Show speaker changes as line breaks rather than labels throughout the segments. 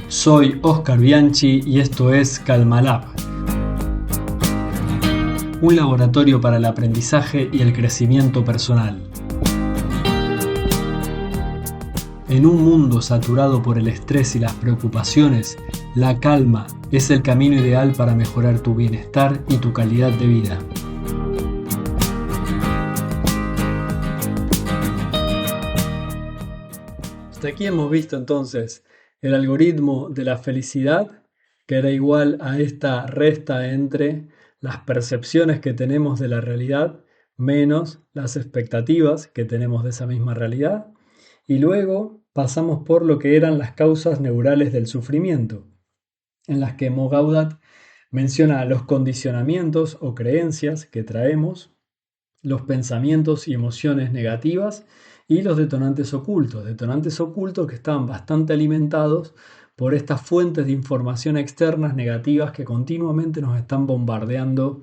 Soy Oscar Bianchi y esto es Calmalab, un laboratorio para el aprendizaje y el crecimiento personal. En un mundo saturado por el estrés y las preocupaciones, la calma es el camino ideal para mejorar tu bienestar y tu calidad de vida. Hasta aquí hemos visto entonces el algoritmo de la felicidad, que era igual a esta resta entre las percepciones que tenemos de la realidad menos las expectativas que tenemos de esa misma realidad. Y luego pasamos por lo que eran las causas neurales del sufrimiento, en las que Mo Gaudat menciona los condicionamientos o creencias que traemos, los pensamientos y emociones negativas y los detonantes ocultos que están bastante alimentados por estas fuentes de información externas negativas que continuamente nos están bombardeando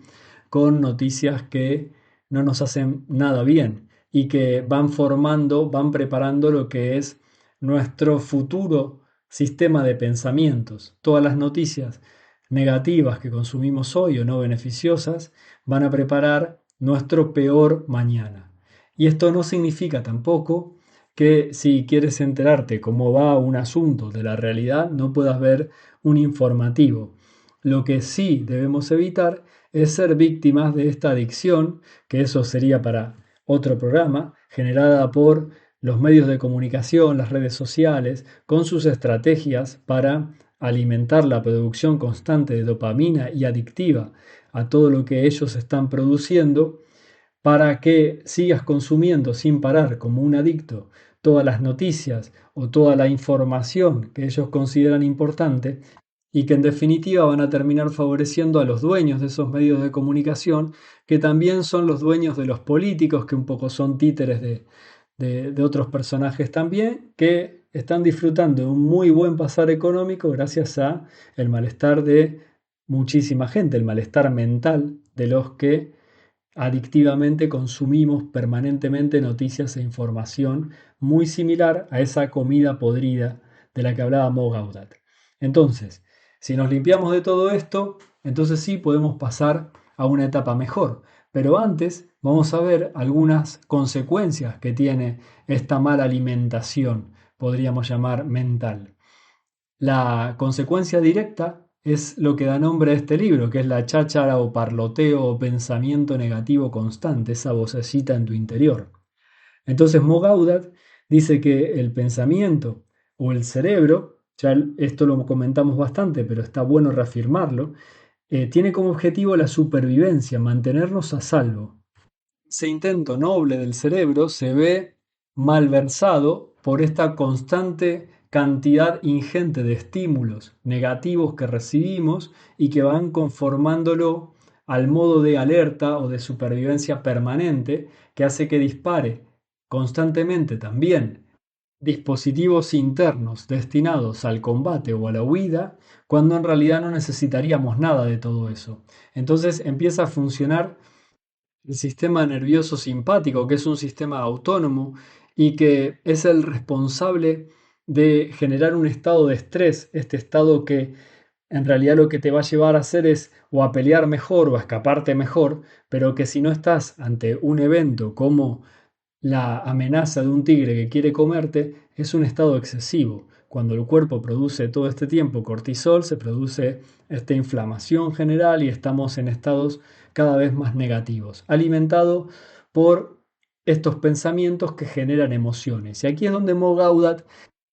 con noticias que no nos hacen nada bien y que van preparando lo que es nuestro futuro sistema de pensamientos. Todas las noticias negativas que consumimos hoy o no beneficiosas van a preparar nuestro peor mañana. Y esto no significa tampoco que si quieres enterarte cómo va un asunto de la realidad no puedas ver un informativo. Lo que sí debemos evitar es ser víctimas de esta adicción, que eso sería para otro programa, generada por los medios de comunicación, las redes sociales, con sus estrategias para alimentar la producción constante de dopamina y adictiva a todo lo que ellos están produciendo, para que sigas consumiendo sin parar como un adicto todas las noticias o toda la información que ellos consideran importante y que en definitiva van a terminar favoreciendo a los dueños de esos medios de comunicación, que también son los dueños de los políticos, que un poco son títeres de otros personajes también, que están disfrutando de un muy buen pasar económico gracias a el malestar de muchísima gente, el malestar mental de los que adictivamente consumimos permanentemente noticias e información muy similar a esa comida podrida de la que hablaba Mo Gaudat. Entonces, si nos limpiamos de todo esto, entonces sí podemos pasar a una etapa mejor. Pero antes vamos a ver algunas consecuencias que tiene esta mala alimentación, podríamos llamar mental. La consecuencia directa es lo que da nombre a este libro, que es la cháchara o parloteo o pensamiento negativo constante, esa vocecita en tu interior. Entonces Mo Gaudat dice que el pensamiento o el cerebro, ya esto lo comentamos bastante, pero está bueno reafirmarlo, tiene como objetivo la supervivencia, mantenernos a salvo. Ese intento noble del cerebro se ve malversado por esta constante cantidad ingente de estímulos negativos que recibimos y que van conformándolo al modo de alerta o de supervivencia permanente, que hace que dispare constantemente también dispositivos internos destinados al combate o a la huida, cuando en realidad no necesitaríamos nada de todo eso. Entonces empieza a funcionar el sistema nervioso simpático, que es un sistema autónomo y que es el responsable de generar un estado de estrés, este estado que en realidad lo que te va a llevar a hacer es o a pelear mejor o a escaparte mejor, pero que si no estás ante un evento como la amenaza de un tigre que quiere comerte, es un estado excesivo. Cuando el cuerpo produce todo este tiempo cortisol, se produce esta inflamación general y estamos en estados cada vez más negativos, alimentado por estos pensamientos que generan emociones. Y aquí es donde Mo Gaudat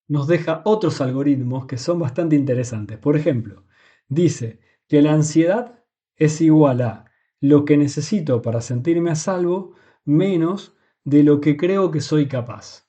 nos deja otros algoritmos que son bastante interesantes. Por ejemplo, dice que la ansiedad es igual a lo que necesito para sentirme a salvo menos de lo que creo que soy capaz.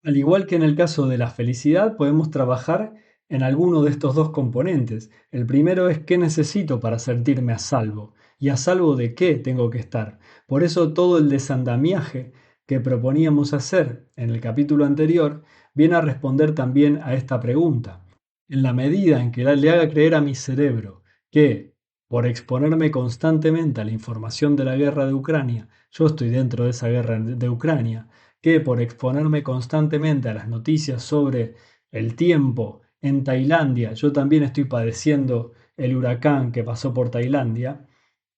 Al igual que en el caso de la felicidad, podemos trabajar en alguno de estos dos componentes. El primero es qué necesito para sentirme a salvo y a salvo de qué tengo que estar. Por eso todo el desandamiaje que proponíamos hacer en el capítulo anterior viene a responder también a esta pregunta. En la medida en que le haga creer a mi cerebro que por exponerme constantemente a la información de la guerra de Ucrania, yo estoy dentro de esa guerra de Ucrania, que por exponerme constantemente a las noticias sobre el tiempo en Tailandia, yo también estoy padeciendo el huracán que pasó por Tailandia,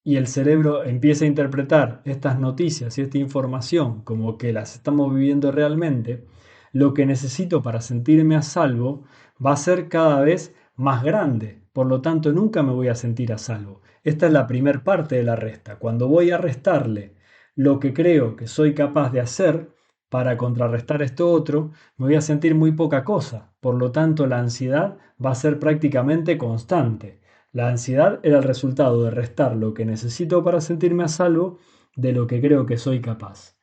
y el cerebro empieza a interpretar estas noticias y esta información como que las estamos viviendo realmente, lo que necesito para sentirme a salvo va a ser cada vez más grande. Por lo tanto, nunca me voy a sentir a salvo. Esta es la primera parte de la resta. Cuando voy a restarle lo que creo que soy capaz de hacer para contrarrestar esto otro, me voy a sentir muy poca cosa. Por lo tanto, la ansiedad va a ser prácticamente constante. La ansiedad era el resultado de restar lo que necesito para sentirme a salvo de lo que creo que soy capaz.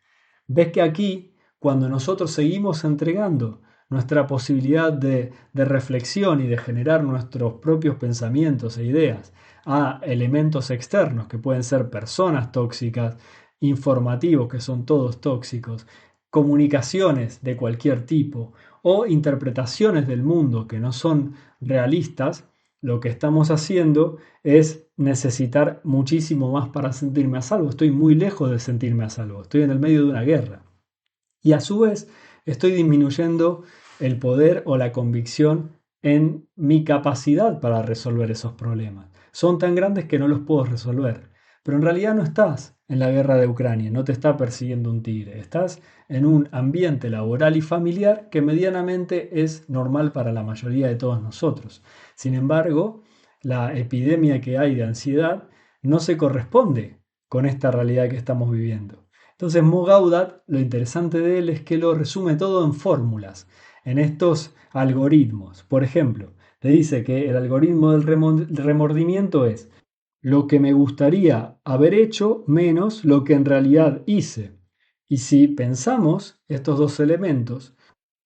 Ves que aquí, cuando nosotros seguimos entregando nuestra posibilidad de reflexión y de generar nuestros propios pensamientos e ideas a elementos externos, que pueden ser personas tóxicas, informativos, que son todos tóxicos, comunicaciones de cualquier tipo o interpretaciones del mundo que no son realistas, lo que estamos haciendo es necesitar muchísimo más para sentirme a salvo. Estoy muy lejos de sentirme a salvo. Estoy en el medio de una guerra. Y a su vez estoy disminuyendo el poder o la convicción en mi capacidad para resolver esos problemas. Son tan grandes que no los puedo resolver. Pero en realidad no estás en la guerra de Ucrania, no te está persiguiendo un tigre. Estás en un ambiente laboral y familiar que medianamente es normal para la mayoría de todos nosotros. Sin embargo, la epidemia que hay de ansiedad no se corresponde con esta realidad que estamos viviendo. Entonces Mo Gaudat, lo interesante de él es que lo resume todo en fórmulas, en estos algoritmos. Por ejemplo, te dice que el algoritmo del remordimiento es lo que me gustaría haber hecho menos lo que en realidad hice. Y si pensamos estos dos elementos,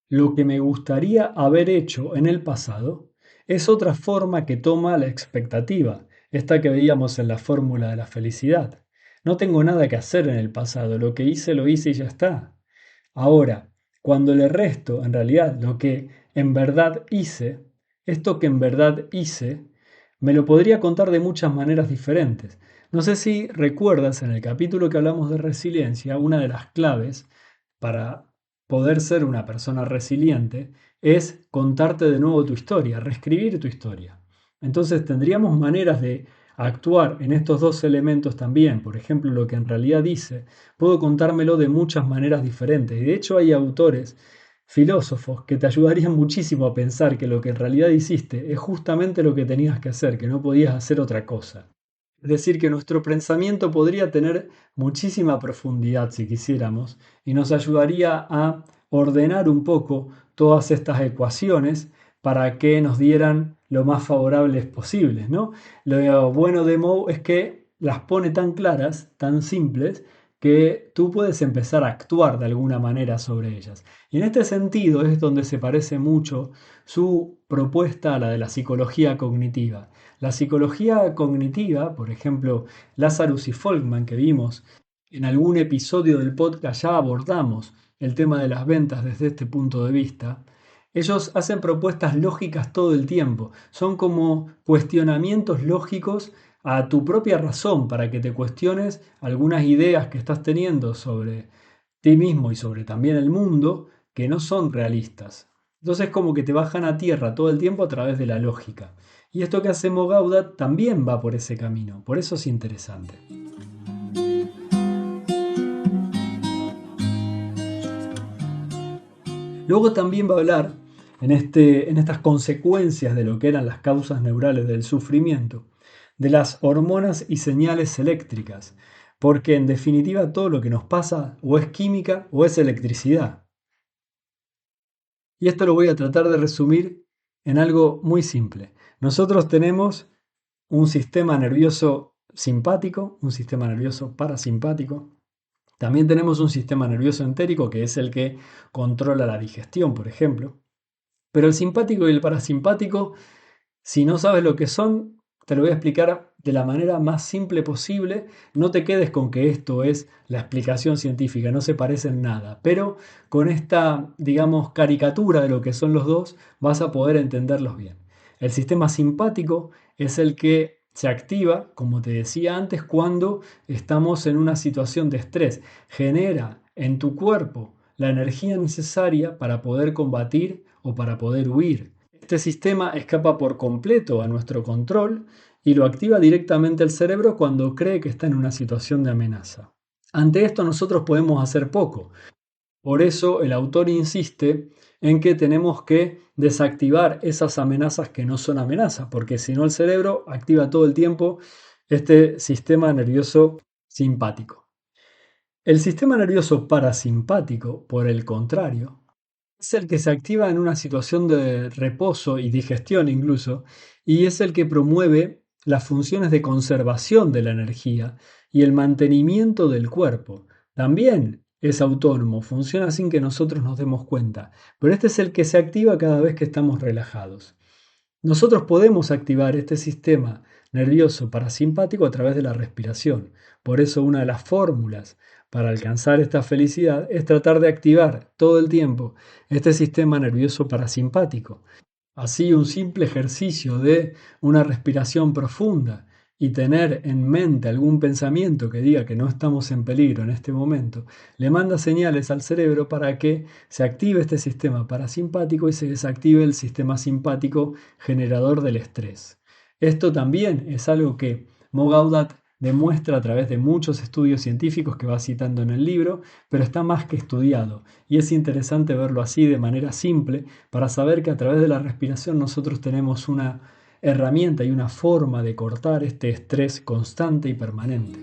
lo que me gustaría haber hecho en el pasado es otra forma que toma la expectativa, esta que veíamos en la fórmula de la felicidad. No tengo nada que hacer en el pasado, lo que hice lo hice y ya está. Ahora, cuando le resto en realidad lo que en verdad hice, esto que en verdad hice, me lo podría contar de muchas maneras diferentes. No sé si recuerdas en el capítulo que hablamos de resiliencia, una de las claves para poder ser una persona resiliente es contarte de nuevo tu historia, reescribir tu historia. Entonces tendríamos maneras de actuar en estos dos elementos también. Por ejemplo, lo que en realidad dice, puedo contármelo de muchas maneras diferentes. Y de hecho hay autores, filósofos, que te ayudarían muchísimo a pensar que lo que en realidad hiciste es justamente lo que tenías que hacer, que no podías hacer otra cosa. Es decir, que nuestro pensamiento podría tener muchísima profundidad si quisiéramos y nos ayudaría a ordenar un poco todas estas ecuaciones para que nos dieran lo más favorables posibles, ¿no? Lo bueno de Moe es que las pone tan claras, tan simples, que tú puedes empezar a actuar de alguna manera sobre ellas. Y en este sentido es donde se parece mucho su propuesta a la de la psicología cognitiva. La psicología cognitiva, por ejemplo, Lazarus y Folkman que vimos en algún episodio del podcast ya abordamos el tema de las ventas desde este punto de vista. Ellos hacen propuestas lógicas todo el tiempo. Son como cuestionamientos lógicos a tu propia razón para que te cuestiones algunas ideas que estás teniendo sobre ti mismo y sobre también el mundo que no son realistas. Entonces como que te bajan a tierra todo el tiempo a través de la lógica. Y esto que hace Mo Gaudat también va por ese camino, por eso es interesante. Luego también va a hablar en estas consecuencias de lo que eran las causas neurales del sufrimiento, de las hormonas y señales eléctricas, porque en definitiva todo lo que nos pasa o es química o es electricidad. Y esto lo voy a tratar de resumir en algo muy simple. Nosotros tenemos un sistema nervioso simpático, un sistema nervioso parasimpático. También tenemos un sistema nervioso entérico, que es el que controla la digestión, por ejemplo. Pero el simpático y el parasimpático, si no sabes lo que son, te lo voy a explicar de la manera más simple posible. No te quedes con que esto es la explicación científica, no se parecen nada. Pero con esta, digamos, caricatura de lo que son los dos, vas a poder entenderlos bien. El sistema simpático es el que se activa, como te decía antes, cuando estamos en una situación de estrés. Genera en tu cuerpo la energía necesaria para poder combatir o para poder huir. Este sistema escapa por completo a nuestro control y lo activa directamente el cerebro cuando cree que está en una situación de amenaza. Ante esto nosotros podemos hacer poco. Por eso el autor insiste en que tenemos que desactivar esas amenazas que no son amenazas, porque si no el cerebro activa todo el tiempo este sistema nervioso simpático. El sistema nervioso parasimpático, por el contrario, es el que se activa en una situación de reposo y digestión incluso, y es el que promueve las funciones de conservación de la energía y el mantenimiento del cuerpo. También es autónomo, funciona sin que nosotros nos demos cuenta, pero este es el que se activa cada vez que estamos relajados. Nosotros podemos activar este sistema nervioso parasimpático a través de la respiración. Por eso una de las fórmulas para alcanzar esta felicidad es tratar de activar todo el tiempo este sistema nervioso parasimpático. Así, un simple ejercicio de una respiración profunda y tener en mente algún pensamiento que diga que no estamos en peligro en este momento, le manda señales al cerebro para que se active este sistema parasimpático y se desactive el sistema simpático generador del estrés. Esto también es algo que Mo Gaudat demuestra a través de muchos estudios científicos que va citando en el libro, pero está más que estudiado y es interesante verlo así de manera simple para saber que a través de la respiración nosotros tenemos una herramienta y una forma de cortar este estrés constante y permanente.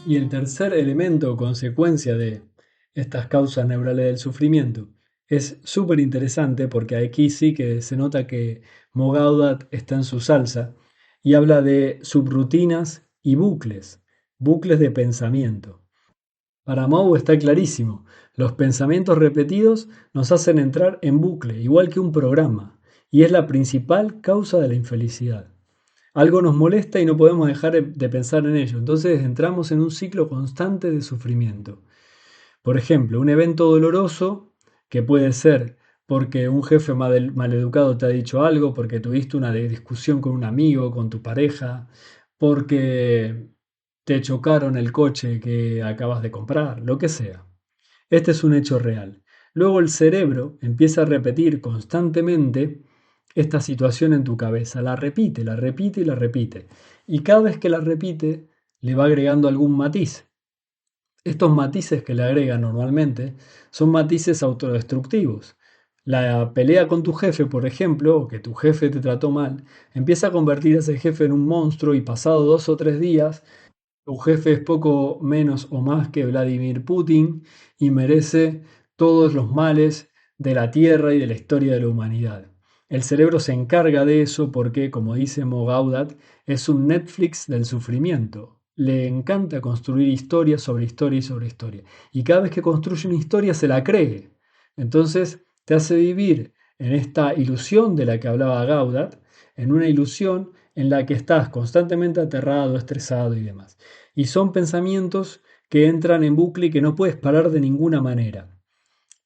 Y el tercer elemento o consecuencia de estas causas neurales del sufrimiento es súper interesante porque aquí sí que se nota que Mo Gaudat está en su salsa y habla de subrutinas y bucles de pensamiento. Para Mo está clarísimo, los pensamientos repetidos nos hacen entrar en bucle, igual que un programa, y es la principal causa de la infelicidad. Algo nos molesta y no podemos dejar de pensar en ello, entonces entramos en un ciclo constante de sufrimiento. Por ejemplo, un evento doloroso que puede ser porque un jefe maleducado te ha dicho algo, porque tuviste una discusión con un amigo, con tu pareja, porque te chocaron el coche que acabas de comprar, lo que sea. Este es un hecho real. Luego el cerebro empieza a repetir constantemente esta situación en tu cabeza. La repite, la repite y la repite. Y cada vez que la repite, le va agregando algún matiz. Estos matices que le agrega normalmente son matices autodestructivos. La pelea con tu jefe, por ejemplo, o que tu jefe te trató mal, empieza a convertir a ese jefe en un monstruo y pasado 2 o 3 días, tu jefe es poco menos o más que Vladimir Putin y merece todos los males de la Tierra y de la historia de la humanidad. El cerebro se encarga de eso porque, como dice Mo Gaudat, es un Netflix del sufrimiento. Le encanta construir historia sobre historia y sobre historia. Y cada vez que construye una historia se la cree. Entonces te hace vivir en esta ilusión de la que hablaba Gaudat, en una ilusión en la que estás constantemente aterrado, estresado y demás. Y son pensamientos que entran en bucle y que no puedes parar de ninguna manera.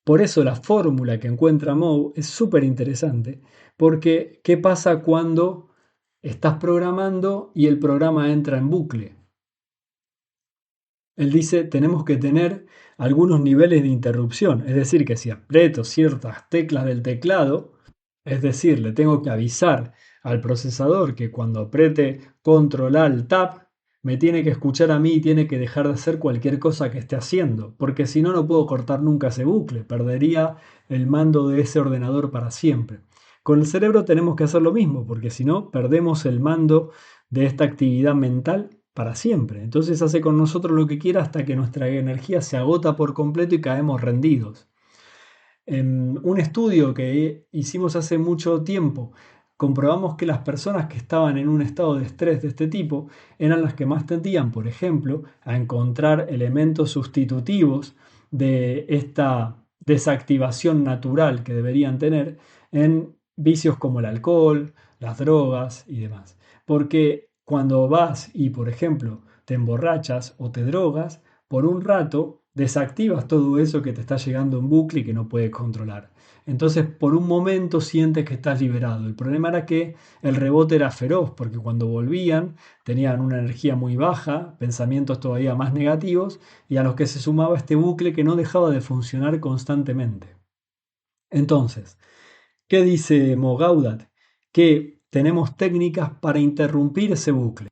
Por eso la fórmula que encuentra Moe es súper interesante, porque ¿qué pasa cuando estás programando y el programa entra en bucle? Él dice, tenemos que tener algunos niveles de interrupción, es decir, que si aprieto ciertas teclas del teclado, es decir, le tengo que avisar al procesador que cuando apriete Control Alt Tab me tiene que escuchar a mí y tiene que dejar de hacer cualquier cosa que esté haciendo, porque si no, no puedo cortar nunca ese bucle, perdería el mando de ese ordenador para siempre. Con el cerebro tenemos que hacer lo mismo, porque si no, perdemos el mando de esta actividad mental para siempre. Entonces hace con nosotros lo que quiera hasta que nuestra energía se agota por completo y caemos rendidos. En un estudio que hicimos hace mucho tiempo, comprobamos que las personas que estaban en un estado de estrés de este tipo eran las que más tendían, por ejemplo, a encontrar elementos sustitutivos de esta desactivación natural que deberían tener en vicios como el alcohol, las drogas y demás. Porque cuando vas y, por ejemplo, te emborrachas o te drogas, por un rato desactivas todo eso que te está llegando en bucle y que no puedes controlar. Entonces, por un momento sientes que estás liberado. El problema era que el rebote era feroz, porque cuando volvían tenían una energía muy baja, pensamientos todavía más negativos, y a los que se sumaba este bucle que no dejaba de funcionar constantemente. Entonces, ¿qué dice Mo Gaudat? Que tenemos técnicas para interrumpir ese bucle.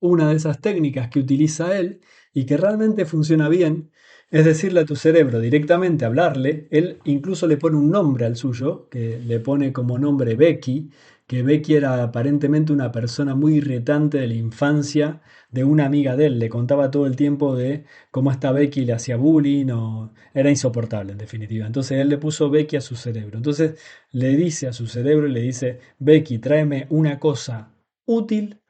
Una de esas técnicas que utiliza él y que realmente funciona bien es decirle a tu cerebro directamente, hablarle. Él incluso le pone un nombre al suyo, que le pone como nombre Becky, que Becky era aparentemente una persona muy irritante de la infancia de una amiga de él. Le contaba todo el tiempo de cómo esta Becky le hacía bullying o era insoportable en definitiva. Entonces él le puso Becky a su cerebro. Entonces le dice a su cerebro, le dice, Becky, tráeme una cosa útil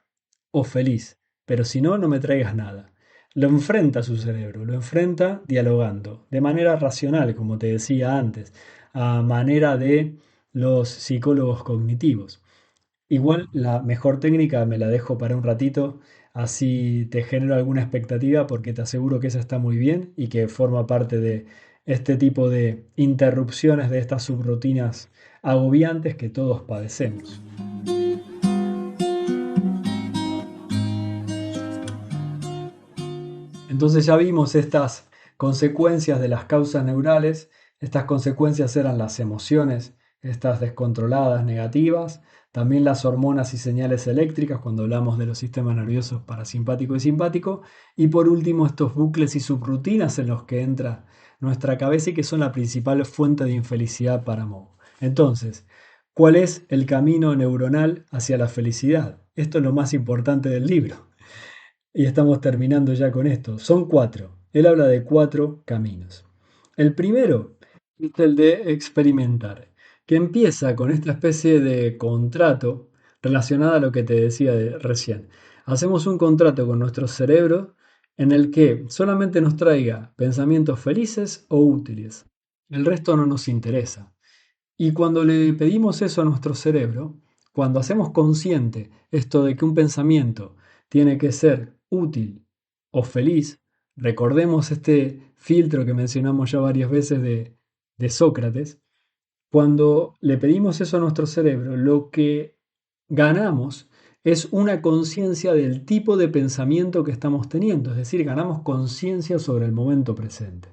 o feliz, pero si no, no me traigas nada. Lo enfrenta a su cerebro, lo enfrenta dialogando, de manera racional, como te decía antes, a manera de los psicólogos cognitivos. Igual la mejor técnica me la dejo para un ratito, así te genero alguna expectativa porque te aseguro que esa está muy bien y que forma parte de este tipo de interrupciones de estas subrutinas agobiantes que todos padecemos. Entonces ya vimos estas consecuencias de las causas neurales. Estas consecuencias eran las emociones, estas descontroladas, negativas, también las hormonas y señales eléctricas cuando hablamos de los sistemas nerviosos parasimpático y simpático, y por último estos bucles y subrutinas en los que entra nuestra cabeza y que son la principal fuente de infelicidad para Mo. Entonces, ¿cuál es el camino neuronal hacia la felicidad? Esto es lo más importante del libro. Y estamos terminando ya con esto. Son cuatro. Él habla de cuatro caminos. El primero es el de experimentar, que empieza con esta especie de contrato relacionada a lo que te decía recién. Hacemos un contrato con nuestro cerebro en el que solamente nos traiga pensamientos felices o útiles. El resto no nos interesa. Y cuando le pedimos eso a nuestro cerebro, cuando hacemos consciente esto de que un pensamiento tiene que ser útil o feliz, recordemos este filtro que mencionamos ya varias veces de Sócrates, cuando le pedimos eso a nuestro cerebro, lo que ganamos es una conciencia del tipo de pensamiento que estamos teniendo, es decir, ganamos conciencia sobre el momento presente.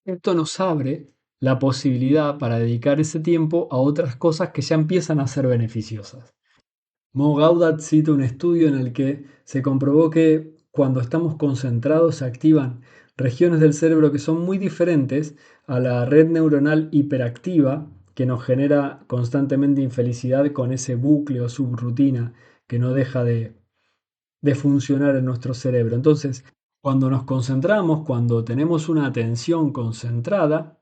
Esto nos abre la posibilidad para dedicar ese tiempo a otras cosas que ya empiezan a ser beneficiosas. Mo Gaudat cita un estudio en el que se comprobó que cuando estamos concentrados se activan regiones del cerebro que son muy diferentes a la red neuronal hiperactiva que nos genera constantemente infelicidad con ese bucle o subrutina que no deja de funcionar en nuestro cerebro. Entonces, cuando nos concentramos, cuando tenemos una atención concentrada,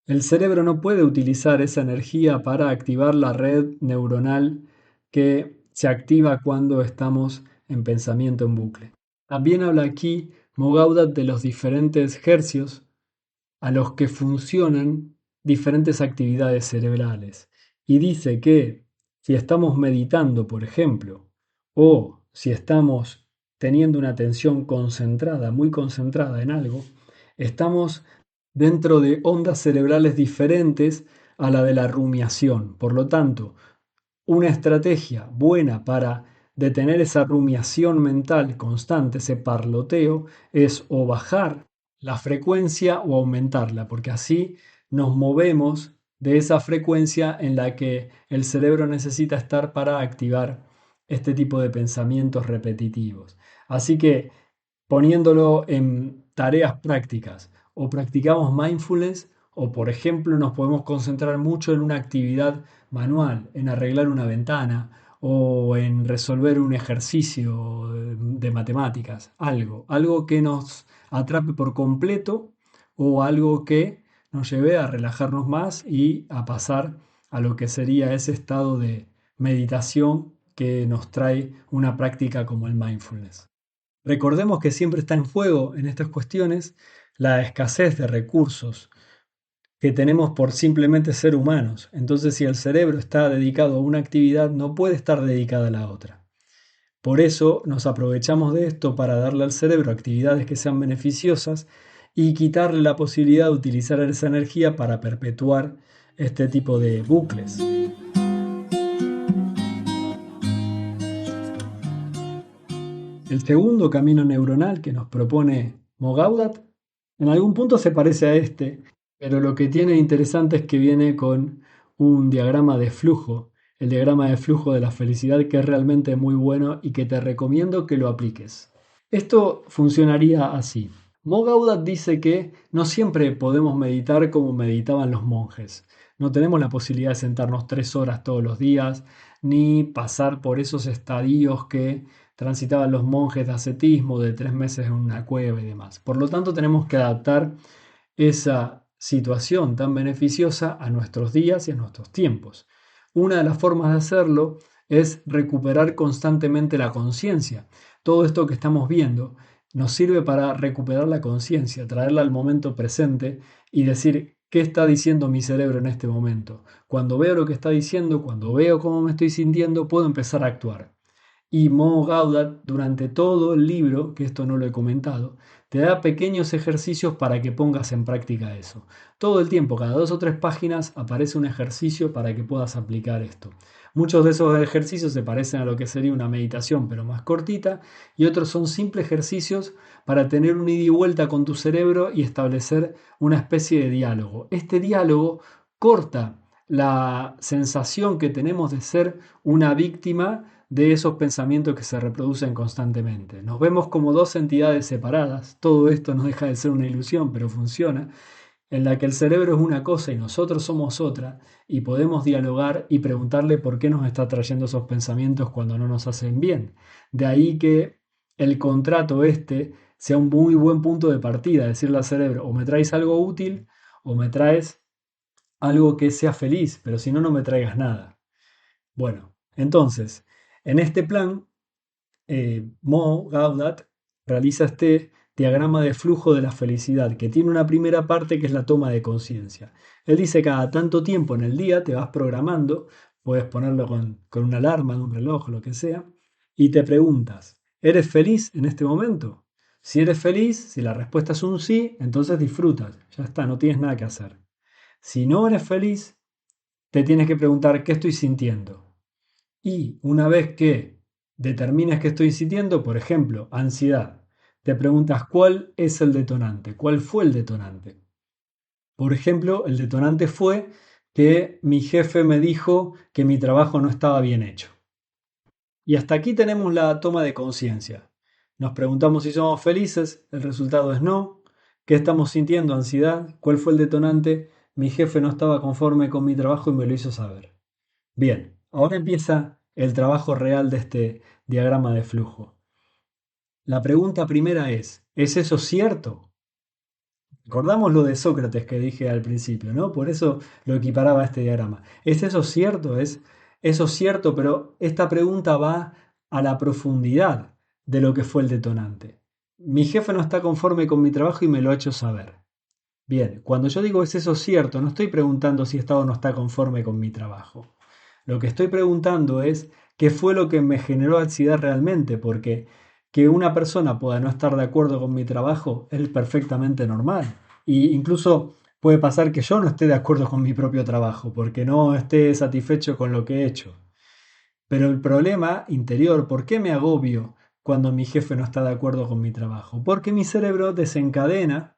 el cerebro no puede utilizar esa energía para activar la red neuronal que se activa cuando estamos en pensamiento en bucle. También habla aquí Mo Gaudat de los diferentes hercios a los que funcionan diferentes actividades cerebrales. Y dice que si estamos meditando, por ejemplo, o si estamos teniendo una atención concentrada, muy concentrada en algo, estamos dentro de ondas cerebrales diferentes a la de la rumiación. Por lo tanto, una estrategia buena para detener esa rumiación mental constante, ese parloteo, es o bajar la frecuencia o aumentarla, porque así nos movemos de esa frecuencia en la que el cerebro necesita estar para activar este tipo de pensamientos repetitivos. Así que poniéndolo en tareas prácticas, o practicamos mindfulness, o por ejemplo nos podemos concentrar mucho en una actividad manual, en arreglar una ventana o en resolver un ejercicio de matemáticas, algo que nos atrape por completo o algo que nos lleve a relajarnos más y a pasar a lo que sería ese estado de meditación que nos trae una práctica como el mindfulness. Recordemos que siempre está en juego en estas cuestiones la escasez de recursos que tenemos por simplemente ser humanos. Entonces, si el cerebro está dedicado a una actividad, no puede estar dedicada a la otra. Por eso nos aprovechamos de esto para darle al cerebro actividades que sean beneficiosas y quitarle la posibilidad de utilizar esa energía para perpetuar este tipo de bucles. El segundo camino neuronal que nos propone Mo Gaudat en algún punto se parece a este, pero lo que tiene interesante es que viene con un diagrama de flujo, el diagrama de flujo de la felicidad, que es realmente muy bueno y que te recomiendo que lo apliques. Esto funcionaría así. Mo Gaudat dice que no siempre podemos meditar como meditaban los monjes. No tenemos la posibilidad de sentarnos 3 horas todos los días, ni pasar por esos estadios que transitaban los monjes de ascetismo de 3 meses en una cueva y demás. Por lo tanto, tenemos que adaptar esa situación tan beneficiosa a nuestros días y a nuestros tiempos. Una de las formas de hacerlo es recuperar constantemente la conciencia. Todo esto que estamos viendo nos sirve para recuperar la conciencia, traerla al momento presente y decir, ¿qué está diciendo mi cerebro en este momento? Cuando veo lo que está diciendo, cuando veo cómo me estoy sintiendo, puedo empezar a actuar. Y Mo Gaudat, durante todo el libro, que esto no lo he comentado, te da pequeños ejercicios para que pongas en práctica eso. Todo el tiempo, cada 2 o 3 páginas, aparece un ejercicio para que puedas aplicar esto. Muchos de esos ejercicios se parecen a lo que sería una meditación, pero más cortita, y otros son simples ejercicios para tener un ida y vuelta con tu cerebro y establecer una especie de diálogo. Este diálogo corta la sensación que tenemos de ser una víctima de esos pensamientos que se reproducen constantemente. Nos vemos como dos entidades separadas, todo esto no deja de ser una ilusión, pero funciona, en la que el cerebro es una cosa y nosotros somos otra, y podemos dialogar y preguntarle por qué nos está trayendo esos pensamientos cuando no nos hacen bien. De ahí que el contrato este sea un muy buen punto de partida, decirle al cerebro, o me traes algo útil o me traes algo que sea feliz, pero si no, no me traigas nada. Bueno, entonces, en este plan, Mo Gaudat realiza este diagrama de flujo de la felicidad, que tiene una primera parte que es la toma de conciencia. Él dice cada tanto tiempo en el día te vas programando, puedes ponerlo con una alarma de un reloj, lo que sea, y te preguntas, ¿eres feliz en este momento? Si eres feliz, si la respuesta es un sí, entonces disfrutas, ya está, no tienes nada que hacer. Si no eres feliz, te tienes que preguntar qué estoy sintiendo. Y una vez que determines qué estoy sintiendo, por ejemplo, ansiedad, te preguntas cuál es el detonante, cuál fue el detonante. Por ejemplo, el detonante fue que mi jefe me dijo que mi trabajo no estaba bien hecho. Y hasta aquí tenemos la toma de conciencia. Nos preguntamos si somos felices, el resultado es no. ¿Qué estamos sintiendo? Ansiedad. ¿Cuál fue el detonante? Mi jefe no estaba conforme con mi trabajo y me lo hizo saber. Bien, ahora empieza el trabajo real de este diagrama de flujo. La pregunta primera ¿es eso cierto? Recordamos lo de Sócrates que dije al principio, ¿no? Por eso lo equiparaba a este diagrama. ¿Es eso cierto? ¿Es eso cierto? Pero esta pregunta va a la profundidad de lo que fue el detonante. Mi jefe no está conforme con mi trabajo y me lo ha hecho saber. Bien, cuando yo digo es eso cierto, no estoy preguntando si está o no está conforme con mi trabajo. Lo que estoy preguntando es qué fue lo que me generó ansiedad realmente, porque que una persona pueda no estar de acuerdo con mi trabajo es perfectamente normal. Y incluso puede pasar que yo no esté de acuerdo con mi propio trabajo, porque no esté satisfecho con lo que he hecho. Pero el problema interior, ¿por qué me agobio cuando mi jefe no está de acuerdo con mi trabajo? Porque mi cerebro desencadena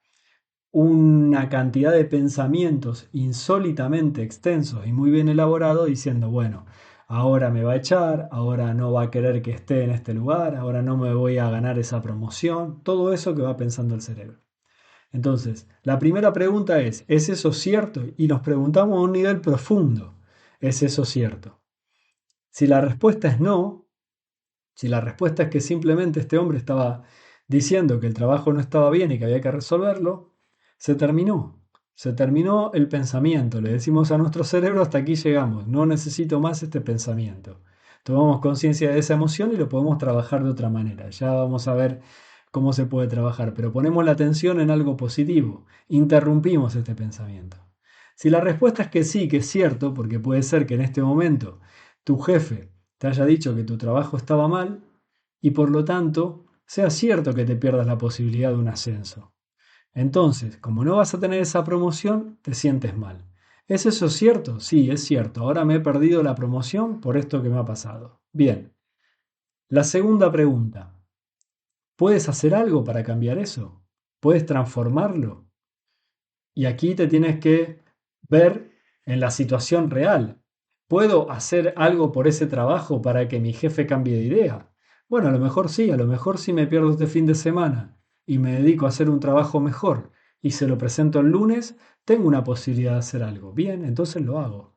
una cantidad de pensamientos insólitamente extensos y muy bien elaborados diciendo, bueno, ahora me va a echar, ahora no va a querer que esté en este lugar, ahora no me voy a ganar esa promoción, todo eso que va pensando el cerebro. Entonces, la primera pregunta ¿es eso cierto? Y nos preguntamos a un nivel profundo, ¿es eso cierto? Si la respuesta es no, si la respuesta es que simplemente este hombre estaba diciendo que el trabajo no estaba bien y que había que resolverlo, se terminó. Se terminó el pensamiento. Le decimos a nuestro cerebro hasta aquí llegamos. No necesito más este pensamiento. Tomamos conciencia de esa emoción y lo podemos trabajar de otra manera. Ya vamos a ver cómo se puede trabajar. Pero ponemos la atención en algo positivo. Interrumpimos este pensamiento. Si la respuesta es que sí, que es cierto, porque puede ser que en este momento tu jefe te haya dicho que tu trabajo estaba mal y por lo tanto sea cierto que te pierdas la posibilidad de un ascenso. Entonces, como no vas a tener esa promoción, te sientes mal. ¿Es eso cierto? Sí, es cierto. Ahora me he perdido la promoción por esto que me ha pasado. Bien. La segunda pregunta. ¿Puedes hacer algo para cambiar eso? ¿Puedes transformarlo? Y aquí te tienes que ver en la situación real. ¿Puedo hacer algo por ese trabajo para que mi jefe cambie de idea? Bueno, a lo mejor sí, a lo mejor si me pierdo este fin de semana y me dedico a hacer un trabajo mejor y se lo presento el lunes, tengo una posibilidad de hacer algo. Bien, entonces lo hago.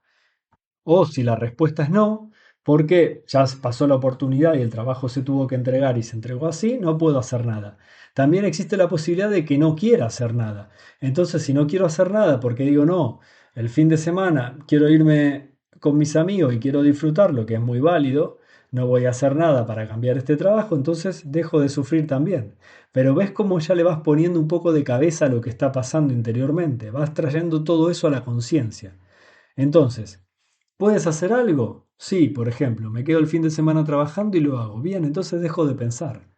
O si la respuesta es no, porque ya pasó la oportunidad y el trabajo se tuvo que entregar y se entregó así, no puedo hacer nada. También existe la posibilidad de que no quiera hacer nada. Entonces, si no quiero hacer nada porque digo no, el fin de semana quiero irme con mis amigos y quiero disfrutarlo, que es muy válido, no voy a hacer nada para cambiar este trabajo, entonces dejo de sufrir también. Pero ves cómo ya le vas poniendo un poco de cabeza a lo que está pasando interiormente, vas trayendo todo eso a la conciencia. Entonces, ¿puedes hacer algo? Sí, por ejemplo, me quedo el fin de semana trabajando y lo hago. Bien, entonces dejo de pensar.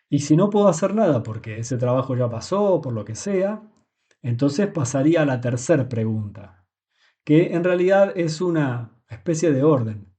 Y si no puedo hacer nada porque ese trabajo ya pasó, por lo que sea, entonces pasaría a la tercera pregunta, que en realidad es una especie de orden.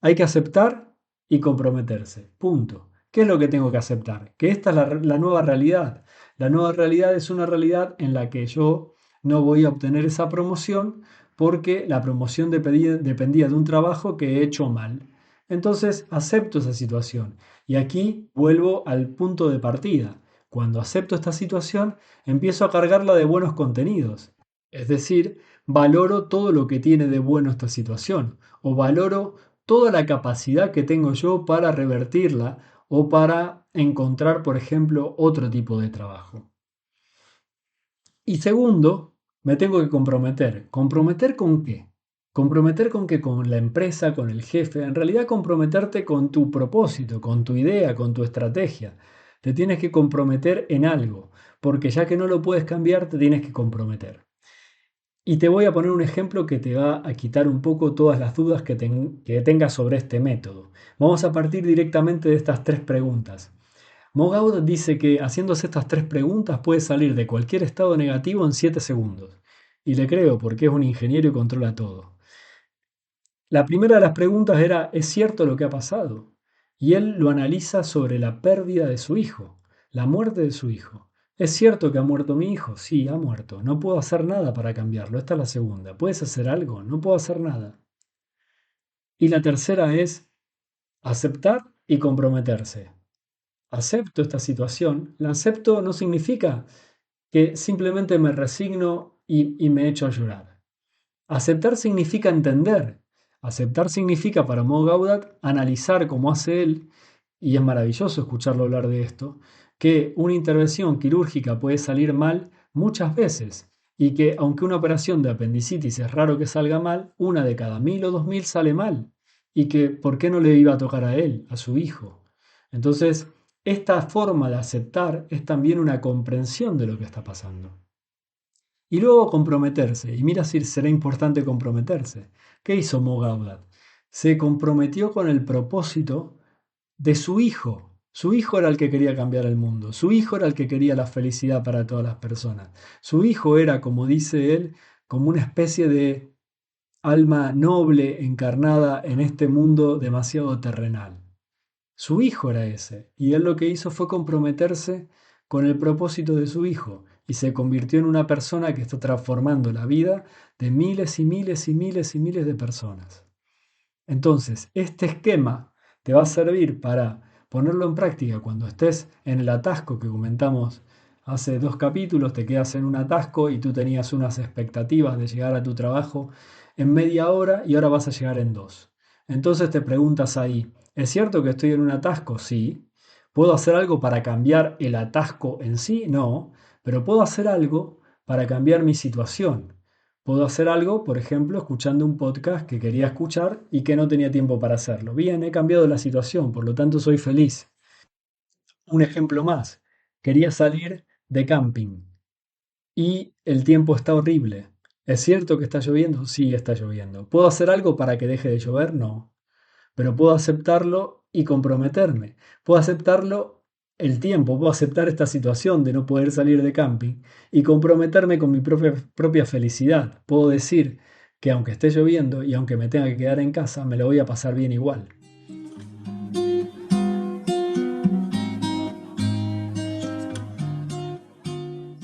Hay que aceptar y comprometerse. Punto. ¿Qué es lo que tengo que aceptar? Que esta es la nueva realidad. La nueva realidad es una realidad en la que yo no voy a obtener esa promoción porque la promoción dependía de un trabajo que he hecho mal. Entonces acepto esa situación. Y aquí vuelvo al punto de partida. Cuando acepto esta situación, empiezo a cargarla de buenos contenidos. Es decir, valoro todo lo que tiene de bueno esta situación, o valoro toda la capacidad que tengo yo para revertirla o para encontrar, por ejemplo, otro tipo de trabajo. Y segundo, me tengo que comprometer. ¿Comprometer con qué? Comprometer con qué, con la empresa, con el jefe. En realidad comprometerte con tu propósito, con tu idea, con tu estrategia. Te tienes que comprometer en algo, porque ya que no lo puedes cambiar, te tienes que comprometer. Y te voy a poner un ejemplo que te va a quitar un poco todas las dudas que tengas sobre este método. Vamos a partir directamente de estas tres preguntas. Mogaud dice que haciéndose estas tres preguntas puede salir de cualquier estado negativo en 7 segundos. Y le creo porque es un ingeniero y controla todo. La primera de las preguntas era, ¿es cierto lo que ha pasado? Y él lo analiza sobre la pérdida de su hijo, la muerte de su hijo. ¿Es cierto que ha muerto mi hijo? Sí, ha muerto. No puedo hacer nada para cambiarlo. Esta es la segunda. ¿Puedes hacer algo? No puedo hacer nada. Y la tercera es aceptar y comprometerse. Acepto esta situación. La acepto no significa que simplemente me resigno y me echo a llorar. Aceptar significa entender. Aceptar significa para Mo Gaudat analizar como hace él, y es maravilloso escucharlo hablar de esto, que una intervención quirúrgica puede salir mal muchas veces y que aunque una operación de apendicitis es raro que salga mal, una de cada 1000 o 2000 sale mal y que ¿por qué no le iba a tocar a él, a su hijo? Entonces, esta forma de aceptar es también una comprensión de lo que está pasando. Y luego comprometerse. Y mira si será importante comprometerse. ¿Qué hizo Mo Gaudat? Se comprometió con el propósito de su hijo. Su hijo era el que quería cambiar el mundo. Su hijo era el que quería la felicidad para todas las personas. Su hijo era, como dice él, como una especie de alma noble encarnada en este mundo demasiado terrenal. Su hijo era ese, y él lo que hizo fue comprometerse con el propósito de su hijo, y se convirtió en una persona que está transformando la vida de miles y miles y miles y miles de personas. Entonces, este esquema te va a servir para ponerlo en práctica cuando estés en el atasco que comentamos hace 2 capítulos, te quedas en un atasco y tú tenías unas expectativas de llegar a tu trabajo en media hora y ahora vas a llegar en 2. Entonces te preguntas ahí, ¿es cierto que estoy en un atasco? Sí. ¿Puedo hacer algo para cambiar el atasco en sí? No, pero puedo hacer algo para cambiar mi situación. Puedo hacer algo, por ejemplo, escuchando un podcast que quería escuchar y que no tenía tiempo para hacerlo. Bien, he cambiado la situación, por lo tanto soy feliz. Un ejemplo más. Quería salir de camping y el tiempo está horrible. ¿Es cierto que está lloviendo? Sí, está lloviendo. ¿Puedo hacer algo para que deje de llover? No. Pero puedo aceptarlo y comprometerme. Puedo aceptarlo el tiempo, puedo aceptar esta situación de no poder salir de camping y comprometerme con mi propia felicidad. Puedo decir que aunque esté lloviendo y aunque me tenga que quedar en casa, me lo voy a pasar bien igual.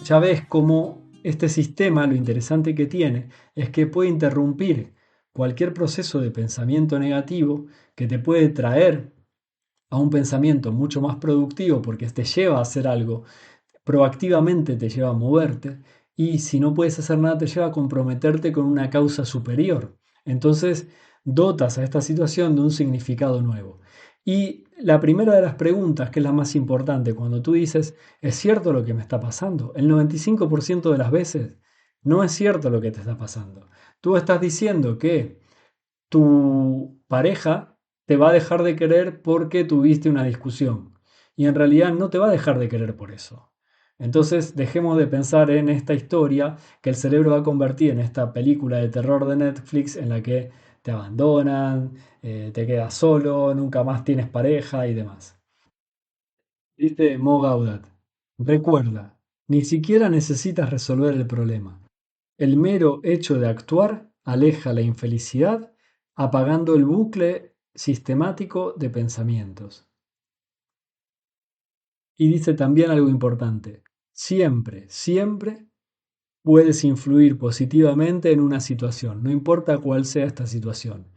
Ya ves cómo este sistema, lo interesante que tiene, es que puede interrumpir cualquier proceso de pensamiento negativo que te puede traer a un pensamiento mucho más productivo porque te lleva a hacer algo, proactivamente te lleva a moverte y si no puedes hacer nada te lleva a comprometerte con una causa superior. Entonces dotas a esta situación de un significado nuevo. Y la primera de las preguntas, que es la más importante, cuando tú dices, ¿es cierto lo que me está pasando? El 95% de las veces no es cierto lo que te está pasando. Tú estás diciendo que tu pareja te va a dejar de querer porque tuviste una discusión. Y en realidad no te va a dejar de querer por eso. Entonces dejemos de pensar en esta historia que el cerebro va a convertir en esta película de terror de Netflix en la que te abandonan, te quedas solo, nunca más tienes pareja y demás. Dice Mo Gaudat, recuerda, ni siquiera necesitas resolver el problema. El mero hecho de actuar aleja la infelicidad, apagando el bucle sistemático de pensamientos. Y dice también algo importante, siempre, siempre puedes influir positivamente en una situación, no importa cuál sea esta situación.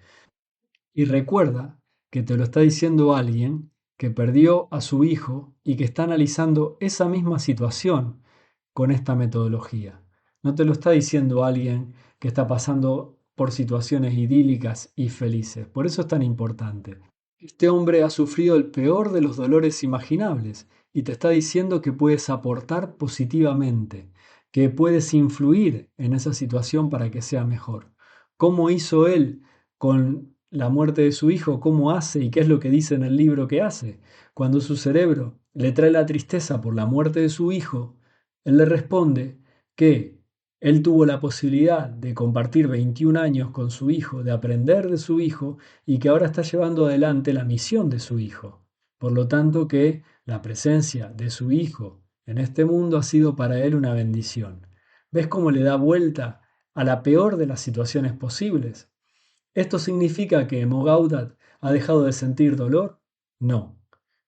Y recuerda que te lo está diciendo alguien que perdió a su hijo y que está analizando esa misma situación con esta metodología. No te lo está diciendo alguien que está pasando por situaciones idílicas y felices. Por eso es tan importante. Este hombre ha sufrido el peor de los dolores imaginables y te está diciendo que puedes aportar positivamente, que puedes influir en esa situación para que sea mejor. ¿Cómo hizo él con la muerte de su hijo? ¿Cómo hace y qué es lo que dice en el libro que hace? Cuando su cerebro le trae la tristeza por la muerte de su hijo, él le responde que él tuvo la posibilidad de compartir 21 años con su hijo, de aprender de su hijo y que ahora está llevando adelante la misión de su hijo. Por lo tanto que la presencia de su hijo en este mundo ha sido para él una bendición. ¿Ves cómo le da vuelta a la peor de las situaciones posibles? ¿Esto significa que Mo Gaudat ha dejado de sentir dolor? No.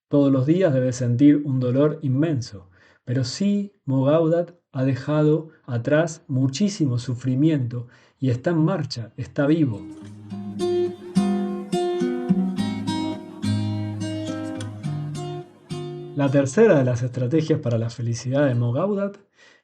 Todos los días debe sentir un dolor inmenso, pero sí Mo Gaudat ha dejado atrás muchísimo sufrimiento y está en marcha, está vivo. La tercera de las estrategias para la felicidad de Mo Gaudat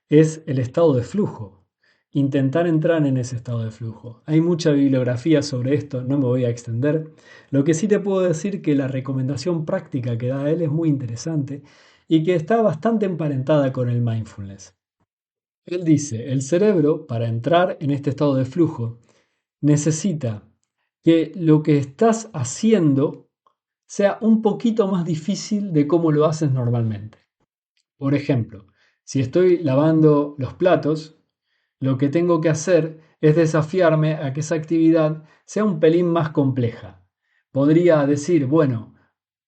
es el estado de flujo. Intentar entrar en ese estado de flujo. Hay mucha bibliografía sobre esto, no me voy a extender. Lo que sí te puedo decir que la recomendación práctica que da él es muy interesante y que está bastante emparentada con el mindfulness. Él dice, el cerebro, para entrar en este estado de flujo, necesita que lo que estás haciendo sea un poquito más difícil de cómo lo haces normalmente. Por ejemplo, si estoy lavando los platos, lo que tengo que hacer es desafiarme a que esa actividad sea un pelín más compleja. Podría decir, bueno,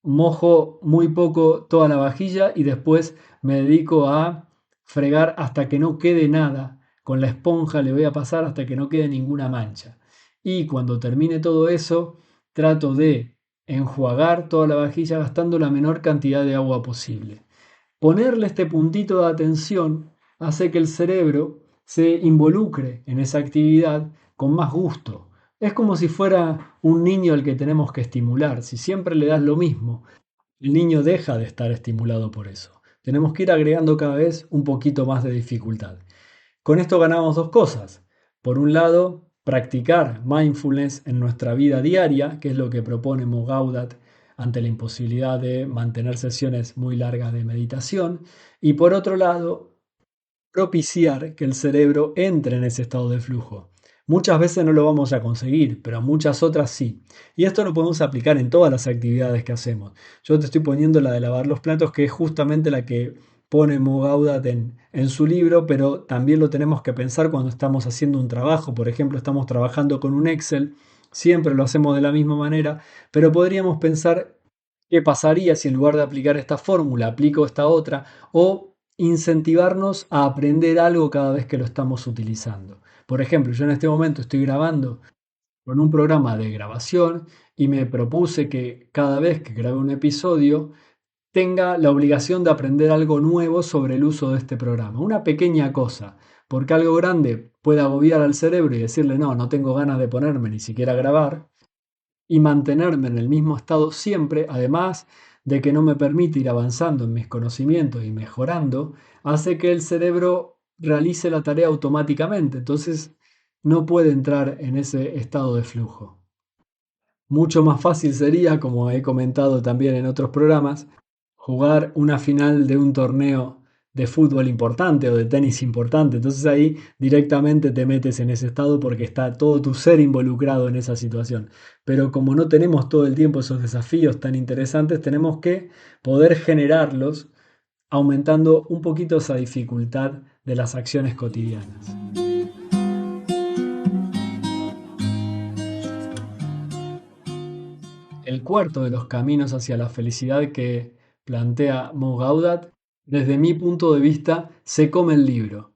mojo muy poco toda la vajilla y después me dedico a fregar hasta que no quede nada. Con la esponja le voy a pasar hasta que no quede ninguna mancha. Y cuando termine todo eso, trato de enjuagar toda la vajilla gastando la menor cantidad de agua posible. Ponerle este puntito de atención hace que el cerebro se involucre en esa actividad con más gusto. Es como si fuera un niño al que tenemos que estimular. Si siempre le das lo mismo, el niño deja de estar estimulado por eso. Tenemos que ir agregando cada vez un poquito más de dificultad. Con esto ganamos dos cosas. Por un lado, practicar mindfulness en nuestra vida diaria, que es lo que propone Mo Gaudat ante la imposibilidad de mantener sesiones muy largas de meditación. Y por otro lado, propiciar que el cerebro entre en ese estado de flujo. Muchas veces no lo vamos a conseguir, pero muchas otras sí. Y esto lo podemos aplicar en todas las actividades que hacemos. Yo te estoy poniendo la de lavar los platos, que es justamente la que pone Mo Gaudat en su libro, pero también lo tenemos que pensar cuando estamos haciendo un trabajo. Por ejemplo, estamos trabajando con un Excel, siempre lo hacemos de la misma manera, pero podríamos pensar ¿Qué pasaría si en lugar de aplicar esta fórmula aplico esta otra? O incentivarnos a aprender algo cada vez que lo estamos utilizando. Por ejemplo, yo en este momento estoy grabando con un programa de grabación y me propuse que cada vez que grabe un episodio tenga la obligación de aprender algo nuevo sobre el uso de este programa. Una pequeña cosa, porque algo grande puede agobiar al cerebro y decirle no, no tengo ganas de ponerme ni siquiera a grabar y mantenerme en el mismo estado siempre, además de que no me permite ir avanzando en mis conocimientos y mejorando, hace que el cerebro realice la tarea automáticamente. Entonces no puede entrar en ese estado de flujo. Mucho más fácil sería, como he comentado también en otros programas, jugar una final de un torneo de fútbol importante o de tenis importante. Entonces ahí directamente te metes en ese estado porque está todo tu ser involucrado en esa situación. Pero como no tenemos todo el tiempo esos desafíos tan interesantes, tenemos que poder generarlos aumentando un poquito esa dificultad de las acciones cotidianas. El cuarto de los caminos hacia la felicidad que plantea Mo Gaudat, desde mi punto de vista, se come el libro.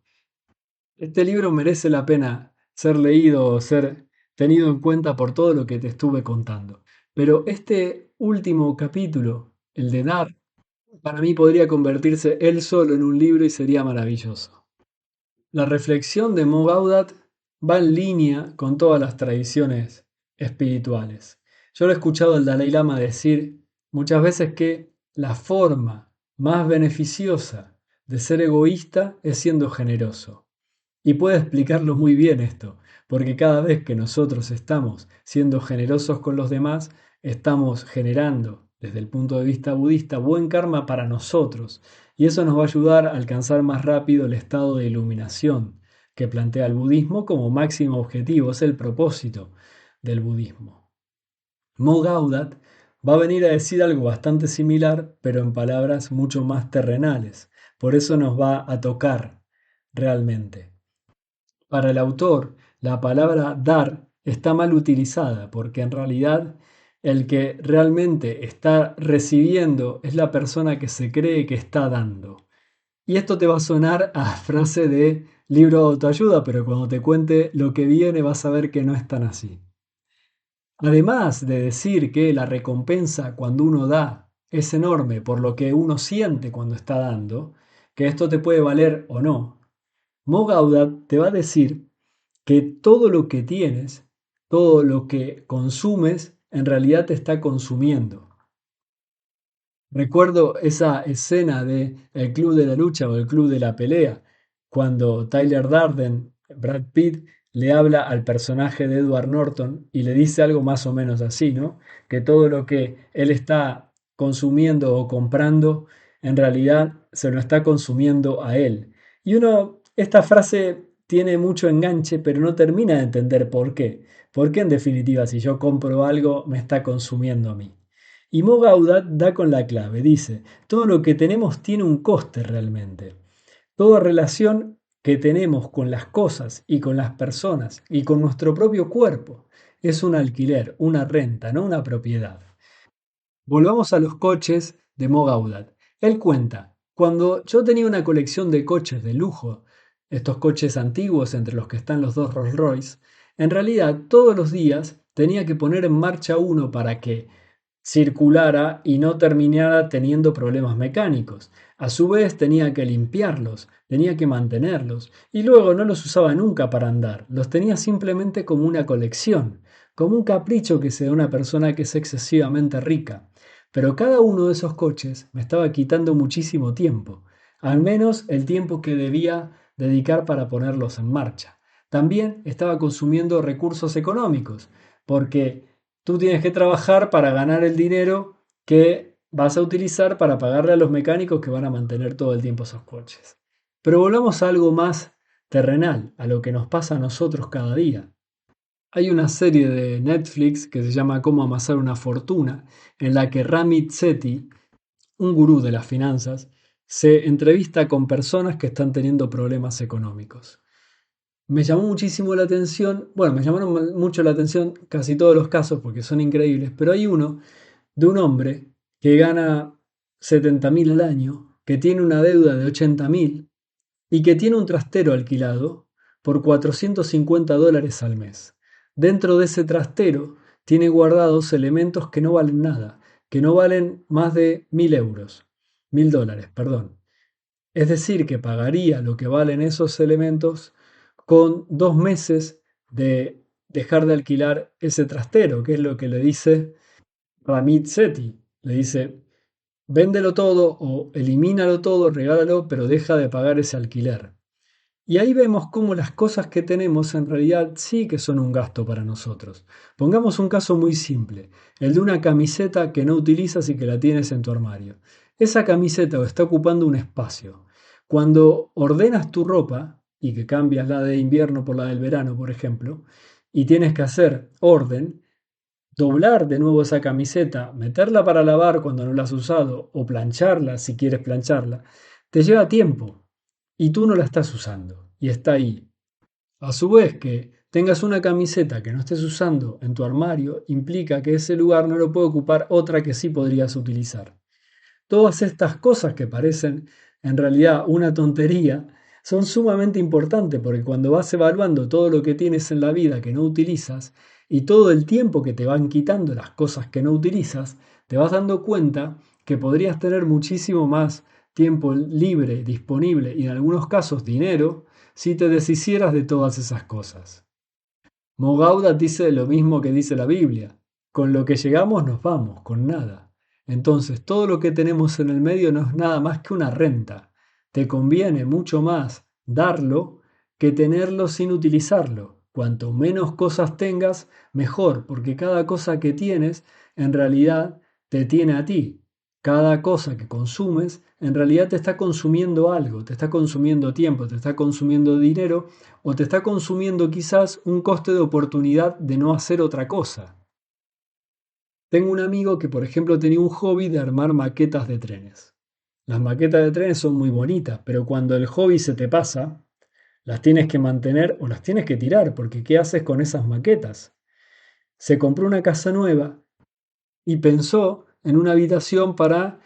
Este libro merece la pena ser leído o ser tenido en cuenta por todo lo que te estuve contando. Pero este último capítulo, el de Dar, para mí podría convertirse él solo en un libro y sería maravilloso. La reflexión de Mo Gaudat va en línea con todas las tradiciones espirituales. Yo lo he escuchado al Dalai Lama decir muchas veces que la forma más beneficiosa de ser egoísta es siendo generoso. Y puede explicarlo muy bien esto, porque cada vez que nosotros estamos siendo generosos con los demás, estamos generando, desde el punto de vista budista, buen karma para nosotros. Y eso nos va a ayudar a alcanzar más rápido el estado de iluminación que plantea el budismo como máximo objetivo, es el propósito del budismo. Mo Gaudat va a venir a decir algo bastante similar, pero en palabras mucho más terrenales. Por eso nos va a tocar realmente. Para el autor, la palabra dar está mal utilizada porque en realidad el que realmente está recibiendo es la persona que se cree que está dando. Y esto te va a sonar a frase de libro de autoayuda, pero cuando te cuente lo que viene vas a ver que no es tan así. Además de decir que la recompensa cuando uno da es enorme por lo que uno siente cuando está dando, que esto te puede valer o no, Mo Gaudat te va a decir que todo lo que tienes, todo lo que consumes, en realidad te está consumiendo. Recuerdo esa escena de El Club de la Lucha o El Club de la Pelea, cuando Tyler Durden, Brad Pitt, le habla al personaje de Edward Norton y le dice algo más o menos así, ¿no? Que todo lo que él está consumiendo o comprando, en realidad se lo está consumiendo a él. Y uno, esta frase tiene mucho enganche, pero no termina de entender por qué. ¿Por qué en definitiva si yo compro algo me está consumiendo a mí? Y Mo Gaudat da con la clave, dice, todo lo que tenemos tiene un coste realmente. Toda relación que tenemos con las cosas y con las personas y con nuestro propio cuerpo es un alquiler, una renta, no una propiedad. Volvamos a los coches de Mo Gaudat. Él cuenta, cuando yo tenía una colección de coches de lujo, estos coches antiguos entre los que están los dos Rolls Royce, en realidad todos los días tenía que poner en marcha uno para que circulara y no terminara teniendo problemas mecánicos. A su vez tenía que limpiarlos, tenía que mantenerlos y luego no los usaba nunca para andar, los tenía simplemente como una colección, como un capricho que se da una persona que es excesivamente rica. Pero cada uno de esos coches me estaba quitando muchísimo tiempo, al menos el tiempo que debía dedicar para ponerlos en marcha. También estaba consumiendo recursos económicos, porque tú tienes que trabajar para ganar el dinero que vas a utilizar para pagarle a los mecánicos que van a mantener todo el tiempo esos coches. Pero volvamos a algo más terrenal, a lo que nos pasa a nosotros cada día. Hay una serie de Netflix que se llama Cómo amasar una fortuna, en la que Ramit Sethi, un gurú de las finanzas, se entrevista con personas que están teniendo problemas económicos. Me llamó muchísimo la atención, bueno, me llamaron mucho la atención casi todos los casos porque son increíbles, pero hay uno de un hombre que gana 70.000 al año, que tiene una deuda de 80.000 y que tiene un trastero alquilado por $450 al mes. Dentro de ese trastero tiene guardados elementos que no valen nada, que no valen más de 1.000 euros, $1.000, perdón. Es decir, que pagaría lo que valen esos elementos con 2 meses de dejar de alquilar ese trastero, que es lo que le dice Ramit Sethi. Le dice, véndelo todo o elimínalo todo, regálalo, pero deja de pagar ese alquiler. Y ahí vemos cómo las cosas que tenemos en realidad sí que son un gasto para nosotros. Pongamos un caso muy simple, el de una camiseta que no utilizas y que la tienes en tu armario. Esa camiseta está ocupando un espacio. Cuando ordenas tu ropa y que cambias la de invierno por la del verano, por ejemplo, y tienes que hacer orden, doblar de nuevo esa camiseta, meterla para lavar cuando no la has usado o plancharla si quieres plancharla, te lleva tiempo y tú no la estás usando y está ahí. A su vez que tengas una camiseta que no estés usando en tu armario implica que ese lugar no lo puede ocupar otra que sí podrías utilizar. Todas estas cosas que parecen en realidad una tontería son sumamente importantes porque cuando vas evaluando todo lo que tienes en la vida que no utilizas y todo el tiempo que te van quitando las cosas que no utilizas, te vas dando cuenta que podrías tener muchísimo más tiempo libre, disponible y en algunos casos dinero si te deshicieras de todas esas cosas. Mogauda dice lo mismo que dice la Biblia. Con lo que llegamos nos vamos, con nada. Entonces, todo lo que tenemos en el medio no es nada más que una renta. Te conviene mucho más darlo que tenerlo sin utilizarlo. Cuanto menos cosas tengas, mejor, porque cada cosa que tienes en realidad te tiene a ti. Cada cosa que consumes en realidad te está consumiendo algo, te está consumiendo tiempo, te está consumiendo dinero o te está consumiendo quizás un coste de oportunidad de no hacer otra cosa. Tengo un amigo que, por ejemplo, tenía un hobby de armar maquetas de trenes. Las maquetas de trenes son muy bonitas, pero cuando el hobby se te pasa, las tienes que mantener o las tienes que tirar, porque ¿qué haces con esas maquetas? Se compró una casa nueva y pensó en una habitación para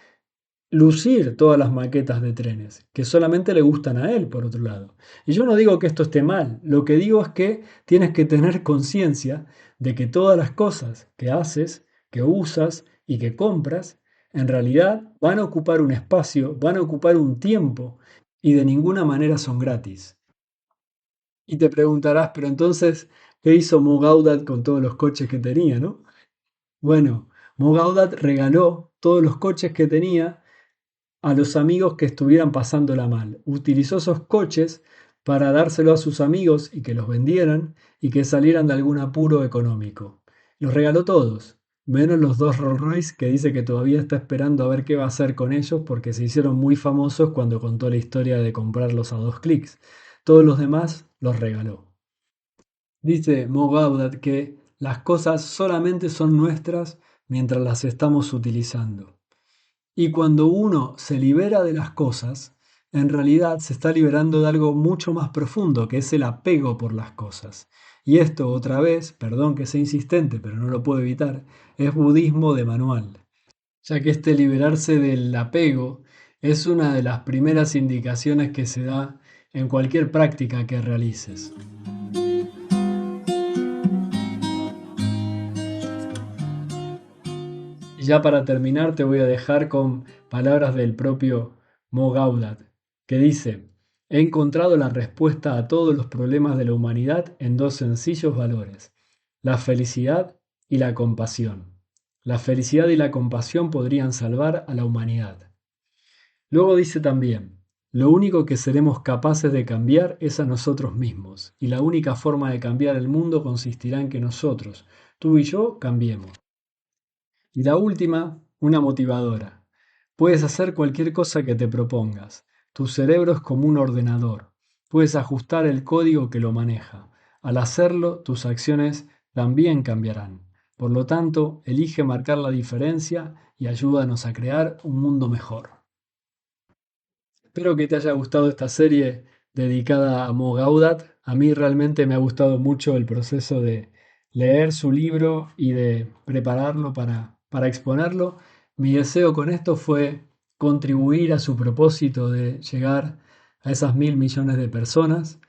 lucir todas las maquetas de trenes, que solamente le gustan a él, por otro lado. Y yo no digo que esto esté mal, lo que digo es que tienes que tener conciencia de que todas las cosas que haces, que usas y que compras, en realidad van a ocupar un espacio, van a ocupar un tiempo y de ninguna manera son gratis. Y te preguntarás, pero entonces, ¿qué hizo Mo Gaudat con todos los coches que tenía, no? Bueno, Mo Gaudat regaló todos los coches que tenía a los amigos que estuvieran pasándola mal. Utilizó esos coches para dárselo a sus amigos y que los vendieran y que salieran de algún apuro económico. Los regaló todos, menos los dos Rolls Royce que dice que todavía está esperando a ver qué va a hacer con ellos porque se hicieron muy famosos cuando contó la historia de comprarlos a 2 clics. Todos los demás los regaló. Dice Mo Gaudat que las cosas solamente son nuestras mientras las estamos utilizando. Y cuando uno se libera de las cosas, en realidad se está liberando de algo mucho más profundo, que es el apego por las cosas. Y esto, otra vez, perdón que sea insistente, pero no lo puedo evitar, es budismo de manual, ya que este liberarse del apego es una de las primeras indicaciones que se da en cualquier práctica que realices. Y ya para terminar te voy a dejar con palabras del propio Mo Gaudat, que dice, he encontrado la respuesta a todos los problemas de la humanidad en dos sencillos valores, la felicidad y la compasión. La felicidad y la compasión podrían salvar a la humanidad. Luego dice también, lo único que seremos capaces de cambiar es a nosotros mismos, y la única forma de cambiar el mundo consistirá en que nosotros, tú y yo, cambiemos. Y la última, una motivadora. Puedes hacer cualquier cosa que te propongas. Tu cerebro es como un ordenador. Puedes ajustar el código que lo maneja. Al hacerlo, tus acciones también cambiarán. Por lo tanto, elige marcar la diferencia y ayúdanos a crear un mundo mejor. Espero que te haya gustado esta serie dedicada a Mo Gaudat. A mí realmente me ha gustado mucho el proceso de leer su libro y de prepararlo para exponerlo. Mi deseo con esto fue contribuir a su propósito de llegar a esas 1.000 millones de personas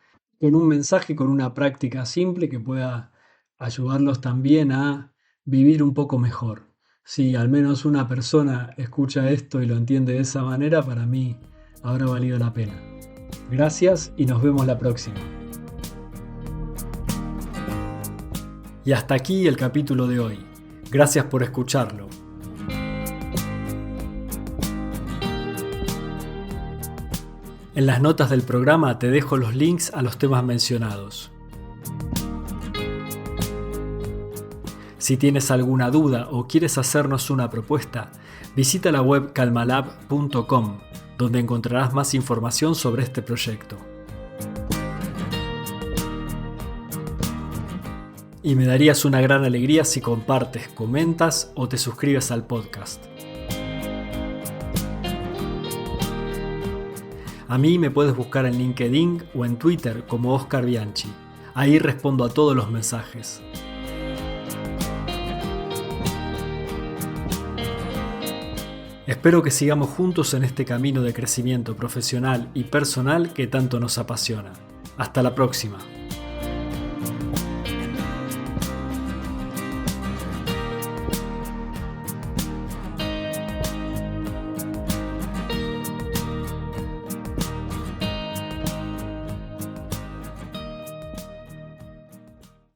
con un mensaje, con una práctica simple que pueda ayudarlos también a vivir un poco mejor. Si al menos una persona escucha esto y lo entiende de esa manera, para mí habrá valido la pena. Gracias y nos vemos la próxima. Y hasta aquí el capítulo de hoy. Gracias por escucharlo. En las notas del programa te dejo los links a los temas mencionados. Si tienes alguna duda o quieres hacernos una propuesta, visita la web calmalab.com, donde encontrarás más información sobre este proyecto. Y me darías una gran alegría si compartes, comentas o te suscribes al podcast. A mí me puedes buscar en LinkedIn o en Twitter como Oscar Bianchi. Ahí respondo a todos los mensajes. Espero que sigamos juntos en este camino de crecimiento profesional y personal que tanto nos apasiona. Hasta la próxima.